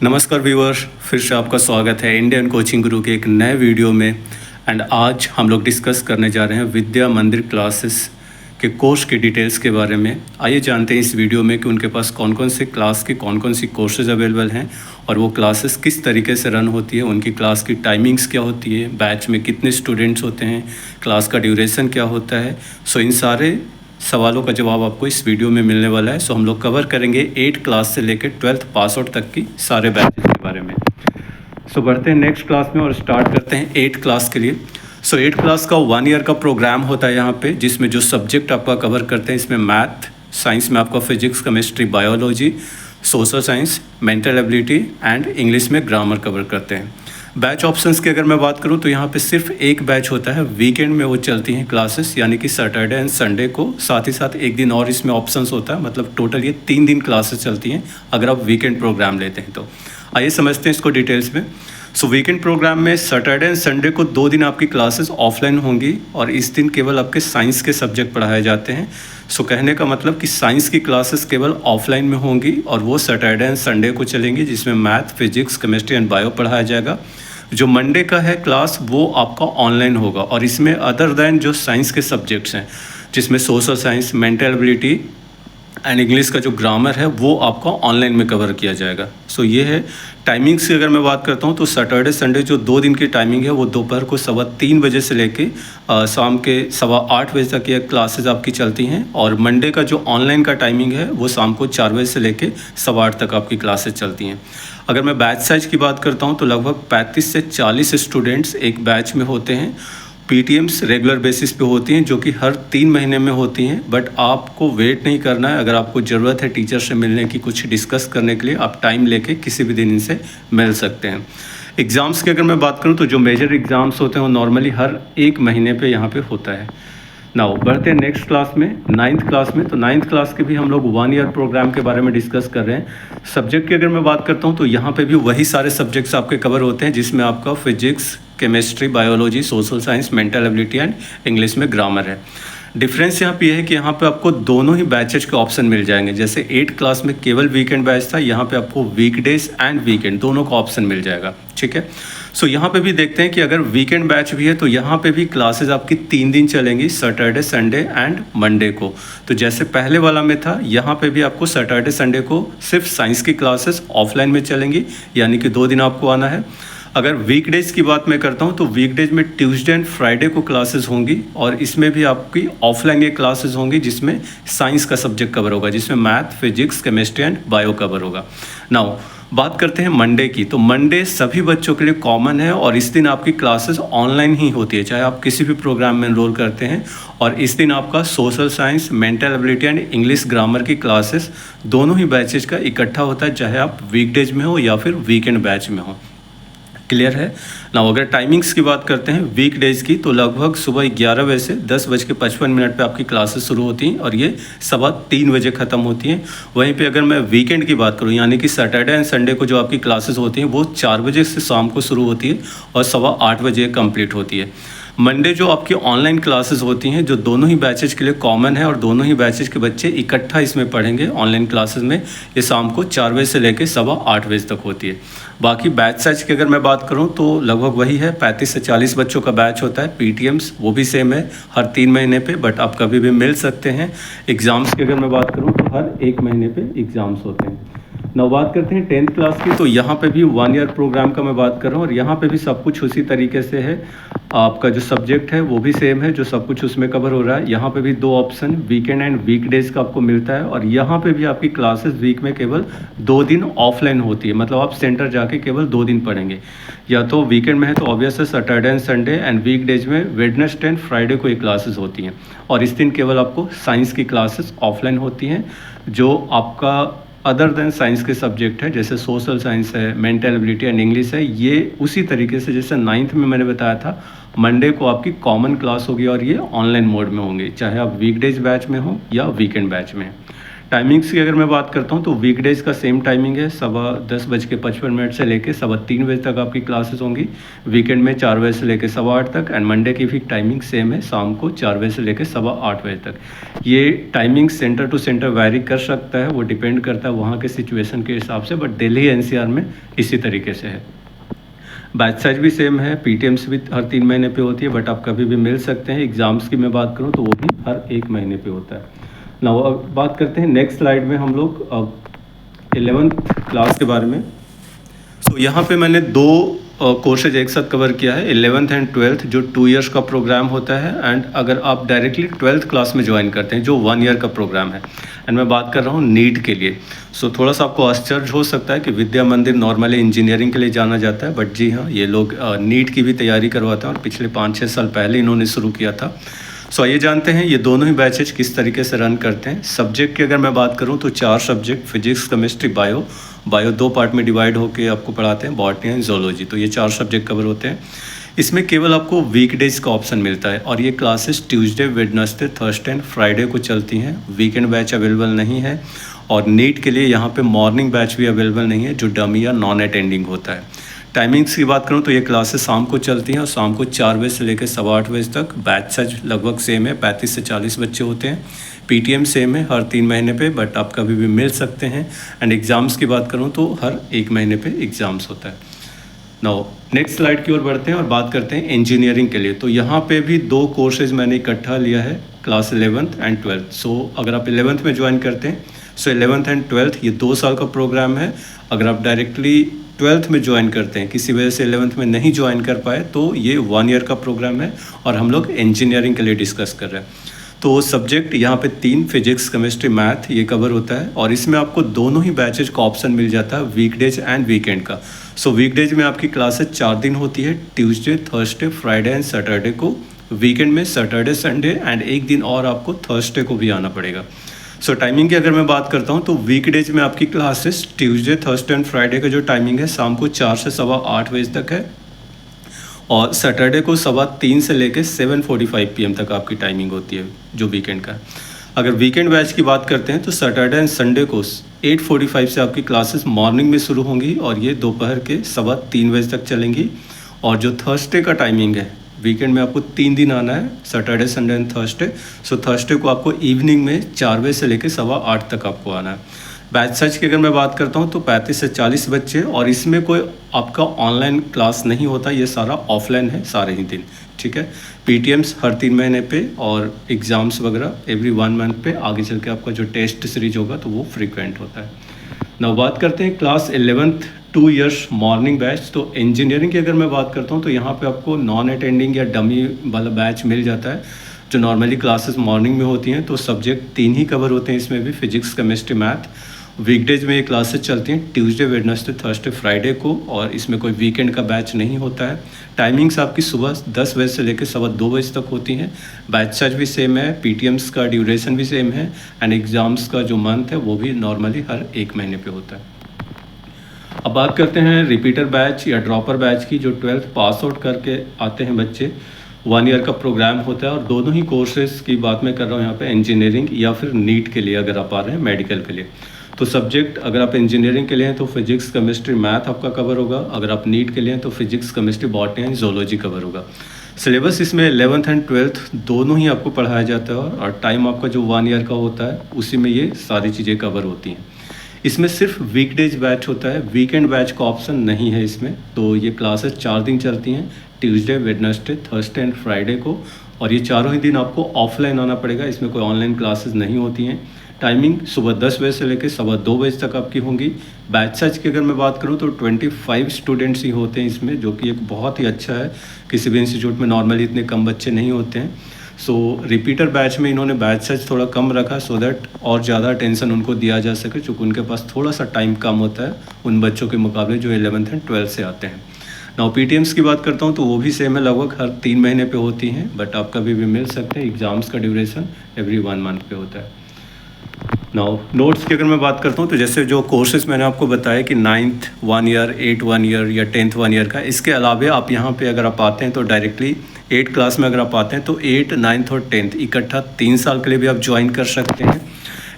नमस्कार व्यूअर्स, फिर से आपका स्वागत है इंडियन कोचिंग गुरु के एक नए वीडियो में। एंड आज हम लोग डिस्कस करने जा रहे हैं विद्या मंदिर क्लासेस के कोर्स की डिटेल्स के बारे में। आइए जानते हैं इस वीडियो में कि उनके पास कौन कौन से क्लास की कौन कौन सी कोर्सेज अवेलेबल हैं और वो क्लासेस किस तरीके से रन होती है, उनकी क्लास की टाइमिंग्स क्या होती है, बैच में कितने स्टूडेंट्स होते हैं, क्लास का ड्यूरेशन क्या होता है। सो इन सारे सवालों का जवाब आपको इस वीडियो में मिलने वाला है। सो हम लोग कवर करेंगे 8 क्लास से लेकर 12th पास आउट तक की सारे बैचेस के बारे में। सो बढ़ते हैं नेक्स्ट क्लास में और स्टार्ट करते हैं 8 क्लास के लिए। सो 8 क्लास का 1 ईयर का प्रोग्राम होता है यहाँ पे, जिसमें जो सब्जेक्ट आपका कवर करते हैं इसमें मैथ, साइंस में आपका physics, chemistry, biology, social science, mental ability and English में ग्रामर कवर करते हैं। बैच ऑप्शंस की अगर मैं बात करूं तो यहाँ पे सिर्फ एक बैच होता है, वीकेंड में वो चलती हैं क्लासेस, यानी कि सैटरडे एंड संडे को। साथ ही साथ एक दिन और इसमें ऑप्शंस होता है, मतलब टोटल ये 3 दिन क्लासेस चलती हैं अगर आप वीकेंड प्रोग्राम लेते हैं तो। आइए समझते हैं इसको डिटेल्स में। सो वीकेंड प्रोग्राम में सैटरडे एंड संडे को 2 दिन आपकी क्लासेस ऑफलाइन होंगी और इस दिन केवल आपके साइंस के सब्जेक्ट पढ़ाए जाते हैं। सो कहने का मतलब कि साइंस की क्लासेस केवल ऑफलाइन में होंगी और वो सैटरडे एंड संडे को चलेंगी, जिसमें math, physics, chemistry and bio पढ़ाया जाएगा। जो मंडे का है क्लास वो आपका ऑनलाइन होगा और इसमें अदर दैन जो साइंस के सब्जेक्ट्स हैं, जिसमें social science, mental ability and English का जो ग्रामर है वो आपका ऑनलाइन में कवर किया जाएगा। सो ये है टाइमिंग्स की अगर मैं बात करता हूँ तो सैटरडे संडे जो 2 दिन की टाइमिंग है वो दोपहर को 3:15 बजे से लेके शाम के 8:15 बजे तक ये क्लासेस आपकी चलती हैं। और मंडे का जो ऑनलाइन का टाइमिंग है वो शाम को 4 बजे से लेके 8:15 तक आपकी क्लासेस चलती हैं। अगर मैं बैच साइज की बात करता हूँ तो लगभग 35 से 40 स्टूडेंट्स एक बैच में होते हैं। पीटीएम्स रेगुलर बेसिस पे होती हैं जो कि हर 3 महीने में होती हैं, बट आपको वेट नहीं करना है। अगर आपको ज़रूरत है टीचर से मिलने की, कुछ डिस्कस करने के लिए, आप टाइम लेके किसी भी दिन इनसे मिल सकते हैं। एग्ज़ाम्स की अगर मैं बात करूं तो जो मेजर एग्ज़ाम्स होते हैं वो नॉर्मली हर 1 महीने पे यहाँ पे होता है। नाउ बढ़ते हैं नेक्स्ट क्लास में, 9th क्लास में। तो 9th क्लास के भी हम लोग 1 ईयर प्रोग्राम के बारे में डिस्कस कर रहे हैं। सब्जेक्ट की अगर मैं बात करता हूँ तो यहाँ पे भी वही सारे सब्जेक्ट्स आपके कवर होते हैं, जिसमें आपका physics, chemistry, biology, social science, mental ability and English में ग्रामर है। डिफरेंस यहाँ पे है कि यहाँ पे आपको दोनों ही बैचेज के ऑप्शन मिल जाएंगे। जैसे 8 क्लास में केवल वीकेंड बैच था, यहाँ पे आपको वीकडेज एंड वीकेंड दोनों का ऑप्शन मिल जाएगा। ठीक है, सो यहाँ पे भी देखते हैं कि अगर वीकेंड बैच भी है तो यहाँ पे भी क्लासेस आपकी 3 दिन चलेंगी, सैटरडे, संडे एंड मंडे को। तो जैसे पहले वाला में था, यहाँ पे भी आपको सैटरडे संडे को सिर्फ साइंस की क्लासेस ऑफलाइन में चलेंगी, यानी कि 2 दिन आपको आना है। अगर वीकडेज की बात मैं करता हूँ तो वीकडेज में ट्यूसडे एंड फ्राइडे को क्लासेस होंगी और इसमें भी आपकी ऑफलाइन ये क्लासेस होंगी, जिसमें साइंस का सब्जेक्ट कवर होगा, जिसमें math, physics, chemistry and bio cover होगा। नाउ बात करते हैं मंडे की। तो मंडे सभी बच्चों के लिए कॉमन है और इस दिन आपकी क्लासेस ऑनलाइन ही होती है, चाहे आप किसी भी प्रोग्राम में एनरोल करते हैं। और इस दिन आपका social science, mental ability and English grammar की क्लासेस दोनों ही बैचेज का इकट्ठा होता है, चाहे आप वीकडेज में हो या फिर वीकेंड बैच में हो। क्लियर है ना। अगर टाइमिंग्स की बात करते हैं वीकडेज की तो लगभग सुबह 11 बजे से 10:55 पे आपकी क्लासेस शुरू होती हैं और ये 3:15 बजे ख़त्म होती हैं। वहीं पे अगर मैं वीकेंड की बात करूं, यानी कि सैटरडे एंड संडे को जो आपकी क्लासेस होती हैं वो 4 बजे से शाम को शुरू होती है और 8:15 बजे कंप्लीट होती है। मंडे जो आपकी ऑनलाइन क्लासेस होती हैं, जो दोनों ही बैचेज के लिए कॉमन है और दोनों ही बैचेज के बच्चे इकट्ठा इसमें पढ़ेंगे ऑनलाइन क्लासेस में, ये शाम को 4 बजे से लेकर 8:15 बजे तक होती है। बाकी बैच साइज की अगर मैं बात करूं तो लगभग वही है, 35 से 40 बच्चों का बैच होता है। पीटीएम्स वो भी सेम है हर 3 महीने पे, बट आप कभी भी मिल सकते हैं। एग्ज़ाम्स की अगर मैं बात करूं तो हर 1 महीने पे एग्ज़ाम्स होते हैं। नौ बात करते हैं 10th क्लास की। तो यहाँ पे भी 1 ईयर प्रोग्राम का मैं बात कर रहा हूँ और यहाँ पे भी सब कुछ उसी तरीके से है। आपका जो सब्जेक्ट है वो भी सेम है, जो सब कुछ उसमें कवर हो रहा है। यहाँ पे भी 2 ऑप्शन वीकेंड एंड वीकडेज का आपको मिलता है और यहाँ पे भी आपकी क्लासेस वीक में केवल 2 दिन ऑफलाइन होती है, मतलब आप सेंटर जाके केवल 2 दिन पढ़ेंगे। या तो वीकेंड में है तो ऑब्वियस है Saturday and Sunday, and weekdays में वेडनेसडे एंड फ्राइडे को ये क्लासेस होती हैं। और इस दिन केवल आपको साइंस की क्लासेस ऑफलाइन होती हैं। जो आपका अदर देन साइंस के सब्जेक्ट है, जैसे सोशल साइंस है, मेंटल एबिलिटी एंड इंग्लिश है, ये उसी तरीके से जैसे 9th में मैंने बताया था, मंडे को आपकी कॉमन क्लास होगी और ये ऑनलाइन मोड में होंगे, चाहे आप वीकडेज बैच में हो या वीकेंड बैच में। टाइमिंग्स की अगर मैं बात करता हूँ तो वीकडेज का सेम टाइमिंग है, 10:55 से लेके 3:15 तक आपकी क्लासेस होंगी। वीकेंड में 4 बजे से लेके 8:15 तक, एंड मंडे की भी टाइमिंग सेम है, शाम को 4 बजे से लेके 8:15 बजे तक। ये timing centre to centre vary कर सकता है, वो डिपेंड करता है वहाँ के सिचुएशन के हिसाब से, बट दिल्ली एनसीआर में इसी तरीके से है। बैच साइज भी सेम है, पीटीएम्स भी हर 3 महीने पे होती है, बट आप कभी भी मिल सकते हैं। एग्ज़ाम्स की मैं बात करूँ तो वो भी हर 1 महीने पे होता है। ना अब बात करते हैं नेक्स्ट स्लाइड में हम लोग 11th क्लास के बारे में। सो यहाँ पे मैंने 2 कोर्सेज एक साथ कवर किया है, 11th एंड 12th, जो 2 इयर्स का प्रोग्राम होता है। एंड अगर आप डायरेक्टली 12th क्लास में ज्वाइन करते हैं जो 1 ईयर का प्रोग्राम है, एंड मैं बात कर रहा हूँ नीट के लिए। सो थोड़ा सा आपको आश्चर्य हो सकता है कि विद्या मंदिर नॉर्मली इंजीनियरिंग के लिए जाना जाता है, बट जी हाँ, ये लोग नीट की भी तैयारी करवाते हैं और पिछले 5-6 साल पहले इन्होंने शुरू किया था। सो आइए जानते हैं ये दोनों ही बैचेज किस तरीके से रन करते हैं। सब्जेक्ट की अगर मैं बात करूं तो 4 subject, physics, chemistry, bio 2 part में डिवाइड होकर आपको पढ़ाते हैं, बॉटनी एंड जोलॉजी। तो ये 4 सब्जेक्ट कवर होते हैं। इसमें केवल आपको वीकडेज का ऑप्शन मिलता है, और ये classes Tuesday, Wednesday, Thursday and Friday को चलती हैं। वीकेंड बैच अवेलेबल नहीं है, और नीट के लिए यहाँ पे मॉर्निंग बैच भी अवेलेबल नहीं है, जो डमी या नॉन अटेंडिंग होता है। टाइमिंग्स की बात करूँ तो ये क्लासेस शाम को चलती हैं, और शाम को 4 बजे से लेकर 8:15 बजे तक। बैच साइज लगभग सेम है, 35 से 40 बच्चे होते हैं। पीटीएम सेम है हर 3 महीने पे, बट आप कभी भी मिल सकते हैं। एंड एग्ज़ाम्स की बात करूँ तो हर 1 महीने पे एग्ज़ाम्स होता है। नाउ नेक्स्ट स्लाइड की ओर बढ़ते हैं और बात करते हैं इंजीनियरिंग के लिए। तो यहाँ पे भी 2 कोर्सेज मैंने इकट्ठा लिया है, क्लास 11th एंड 12th। सो अगर आप 11th में ज्वाइन करते हैं, सो 11th एंड 12th ये 2 साल का प्रोग्राम है। अगर आप डायरेक्टली 12th में ज्वाइन करते हैं, किसी वजह से 11th में नहीं ज्वाइन कर पाए, तो ये 1 ईयर का प्रोग्राम है, और हम लोग इंजीनियरिंग के लिए डिस्कस कर रहे हैं। तो सब्जेक्ट यहाँ पे 3, फिजिक्स, केमिस्ट्री, मैथ, ये कवर होता है। और इसमें आपको दोनों ही बैचेज का ऑप्शन मिल जाता है, वीकडेज एंड वीकेंड का। सो वीकडेज में आपकी क्लासेज 4 दिन होती है, Tuesday, Thursday, Friday and Saturday को। वीकेंड में सैटरडे, संडे एंड 1 दिन और आपको थर्सडे को भी आना पड़ेगा। सो टाइमिंग की अगर मैं बात करता हूँ तो वीकडेज में आपकी classes Tuesday, Thursday and Friday का जो टाइमिंग है शाम को 4 से 8:15 बजे तक है, और सैटरडे को 3:15 से लेकर 7:45 PM तक आपकी टाइमिंग होती है जो वीकेंड का है। अगर वीकेंड बैच की बात करते हैं तो सैटरडे एंड संडे को 8:45 से आपकी क्लासेस मॉर्निंग में शुरू होंगी, और ये दोपहर के 3:15 बजे तक चलेंगी। और जो थर्सडे का टाइमिंग है, वीकेंड में आपको 3 दिन आना है, Saturday, Sunday and Thursday. So Thursday को आपको इवनिंग में 4 बजे से लेकर 8:15 तक आपको आना है। बैच साइज की अगर मैं बात करता हूँ तो 35 से 40 बच्चे, और इसमें कोई आपका ऑनलाइन क्लास नहीं होता, ये सारा ऑफलाइन है सारे ही दिन, ठीक है। पीटीएम्स हर 3 महीने पे, और एग्ज़ाम्स वगैरह एवरी 1 मंथ पे। आगे चल के आपका जो टेस्ट सीरीज होगा तो वो फ्रीक्वेंट होता है। ना बात करते हैं class 11th 2 years morning batch. तो इंजीनियरिंग की अगर मैं बात करता हूँ तो यहाँ पे आपको नॉन अटेंडिंग या डमी वाला बैच मिल जाता है, जो नॉर्मली क्लासेस मॉर्निंग में होती हैं। तो सब्जेक्ट 3 ही कवर होते हैं इसमें भी, फिजिक्स, केमिस्ट्री, मैथ। वीकडेज में ये क्लासेस चलती हैं ट्यूसडे, वेडनेसडे, थर्सडे, फ्राइडे को, और इसमें कोई वीकेंड का बैच नहीं होता है। टाइमिंग्स आपकी सुबह 10 बजे से लेकर 2:15 बजे तक होती हैं। बैच साइज भी सेम है, पीटीएम्स का ड्यूरेशन भी सेम है, एंड एग्ज़ाम्स का जो मंथ है वो भी नॉर्मली हर 1 महीने पे होता है। अब बात करते हैं रिपीटर बैच या ड्रॉपर बैच की, जो 12th पास आउट करके आते हैं बच्चे। 1 ईयर का प्रोग्राम होता है, और दोनों ही कोर्सेज की बात मैं कर रहा हूँ यहाँ पे, इंजीनियरिंग या फिर नीट के लिए अगर आप आ रहे हैं मेडिकल के लिए। तो सब्जेक्ट अगर आप इंजीनियरिंग के लिए हैं तो फिजिक्स, केमिस्ट्री, मैथ आपका कवर होगा। अगर आप नीट के लिए हैं तो physics, chemistry, botany and zoology cover होगा। सिलेबस इसमें 11th एंड 12th दोनों ही आपको पढ़ाया जाता है, और टाइम आपका जो 1 ईयर का होता है उसी में ये सारी चीज़ें कवर होती हैं। इसमें सिर्फ वीकडेज बैच होता है, वीकेंड बैच का ऑप्शन नहीं है इसमें। तो ये क्लासेस 4 दिन चलती हैं, Tuesday, Wednesday, Thursday and Friday को, और ये चारों ही दिन आपको ऑफलाइन आना पड़ेगा, इसमें कोई ऑनलाइन क्लासेस नहीं होती हैं। टाइमिंग सुबह 10 बजे से लेकर 2:15 बजे तक आपकी होंगी। बैच साइज की अगर मैं बात करूं तो 25 स्टूडेंट्स ही होते हैं इसमें, जो कि एक बहुत ही अच्छा है। किसी भी इंस्टीट्यूट में नॉर्मली इतने कम बच्चे नहीं होते हैं। सो रिपीटर बैच में इन्होंने बैच साइज थोड़ा कम रखा, सो दैट और ज़्यादा अटेंशन उनको दिया जा सके, चूँकि उनके पास थोड़ा सा टाइम कम होता है उन बच्चों के मुकाबले जो 11th एंड 12th से आते हैं। नाउ पीटीएम्स की बात करता हूँ तो वो भी सेम है, लगभग हर 3 महीने पे होती हैं, बट आप कभी भी मिल सकते हैं। एग्ज़ाम्स का ड्यूरेशन एवरी 1 मंथ पे होता है। नाउ नोट्स की अगर मैं बात करता हूँ तो जैसे जो कोर्सेज मैंने आपको बताया कि 9th 1 ईयर, 8 1 ईयर या 10th 1 ईयर का, इसके अलावा आप यहाँ पे अगर आप आते हैं तो डायरेक्टली 8 क्लास में अगर आप आते हैं तो 8, 9th और 10th इकट्ठा 3 साल के लिए भी आप ज्वाइन कर सकते हैं।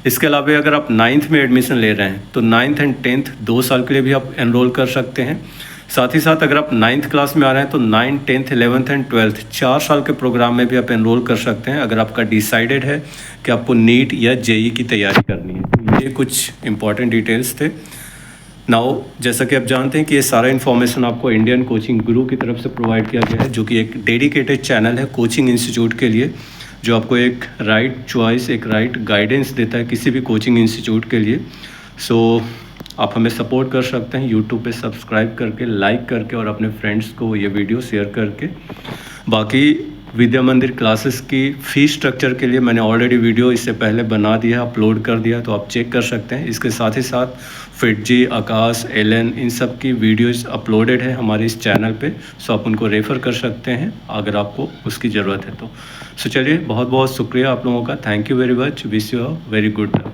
इसके अलावा अगर आप 9th में एडमिशन ले रहे हैं तो 9th एंड 10th 2 साल के लिए भी आप एनरोल कर सकते हैं। साथ ही साथ अगर आप 9th क्लास में आ रहे हैं तो 9, 10th, 11th एंड 12th 4 साल के प्रोग्राम में भी आप एनरोल कर सकते हैं अगर आपका डिसाइडेड है कि आपको नीट या जेई की तैयारी करनी है। तो ये कुछ इंपॉर्टेंट डिटेल्स थे। नाउ जैसा कि आप जानते हैं कि ये सारा इन्फॉर्मेशन आपको इंडियन कोचिंग गुरु की तरफ से प्रोवाइड किया गया है, जो कि एक डेडिकेटेड चैनल है कोचिंग इंस्टीट्यूट के लिए, जो आपको एक राइट चॉइस, एक राइट गाइडेंस देता है किसी भी कोचिंग इंस्टीट्यूट के लिए। सो आप हमें सपोर्ट कर सकते हैं यूट्यूब पे सब्सक्राइब करके, लाइक करके और अपने फ्रेंड्स को ये वीडियो शेयर करके। बाकी विद्या मंदिर क्लासेस की फ़ी स्ट्रक्चर के लिए मैंने ऑलरेडी वीडियो इससे पहले बना दिया, अपलोड कर दिया, तो आप चेक कर सकते हैं। इसके साथ ही साथ फिटजी, आकाश, एलन, इन सब की वीडियोस अपलोडेड है हमारे इस चैनल पे, सो आप उनको रेफ़र कर सकते हैं अगर आपको उसकी ज़रूरत है तो। सो चलिए, बहुत बहुत शुक्रिया आप लोगों का। Thank you very much. Wish you a very good luck.